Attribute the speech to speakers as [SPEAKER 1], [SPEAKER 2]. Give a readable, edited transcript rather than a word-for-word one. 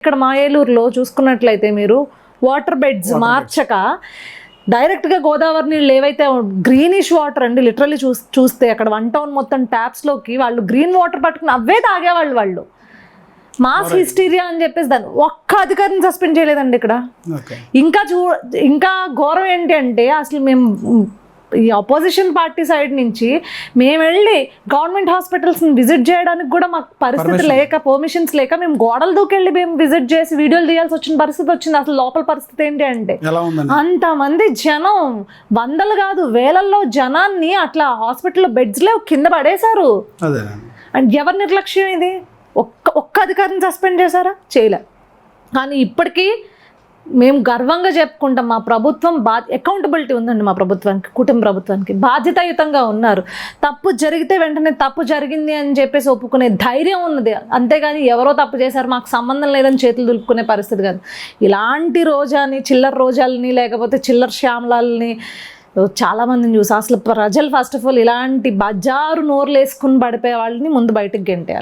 [SPEAKER 1] ఇక్కడ మా ఏలూరులో చూసుకున్నట్లయితే మీరు వాటర్ బెడ్స్ మార్చక డైరెక్ట్గా గోదావరి నీళ్ళు ఏవైతే గ్రీనిష్ వాటర్ అండి, లిటరల్లీ చూస్తే అక్కడ 1 టౌన్ మొత్తం ట్యాప్స్లోకి వాళ్ళు గ్రీన్ వాటర్ పట్టుకుని అవే తాగేవాళ్ళు. వాళ్ళు మాస్ హిస్టీరియా అని చెప్పేసి దాన్ని ఒక్క అధికారిని సస్పెండ్ చేయలేదండి ఇక్కడ. ఇంకా ఘోరం ఏంటి అంటే అసలు మేము ఈ అపోజిషన్ పార్టీ సైడ్ నుంచి మేము వెళ్ళి గవర్నమెంట్ హాస్పిటల్స్ని విజిట్ చేయడానికి కూడా మాకు పరిస్థితి లేక, పర్మిషన్స్ లేక మేము గోడలు దూకెళ్ళి మేము విజిట్ చేసి వీడియోలు తీయాల్సి వచ్చిన పరిస్థితి వచ్చింది. అసలు లోపల పరిస్థితి ఏంటి అంటే అంతమంది జనం, వందలు కాదు వేలల్లో జనాన్ని అట్లా హాస్పిటల్లో బెడ్స్లో కింద పడేశారు. అండ్ ఎవరి నిర్లక్ష్యం ఇది? ఒక్క అధికారిని సస్పెండ్ చేశారా? చేయలే. కానీ ఇప్పటికీ మేము గర్వంగా చెప్పుకుంటాం మా ప్రభుత్వం అకౌంటబిలిటీ ఉందండి. మా ప్రభుత్వానికి, కుటుంబ ప్రభుత్వానికి బాధ్యతాయుతంగా ఉన్నారు. తప్పు జరిగితే వెంటనే తప్పు జరిగింది అని చెప్పేసి ఒప్పుకునే ధైర్యం ఉన్నది. అంతేగాని ఎవరో తప్పు చేశారు మాకు సంబంధం లేదని చేతులు దులుపుకునే పరిస్థితి కాదు. ఇలాంటి రోజాని, చిల్లర రోజాలని, లేకపోతే చిల్లర శ్యామలాలని చాలామందిని చూసి అసలు ప్రజలు ఫస్ట్ ఆఫ్ ఆల్ ఇలాంటి బజారు నోర్లు వేసుకుని పడిపోయే వాళ్ళని ముందు బయటకు గెంటేయాలి.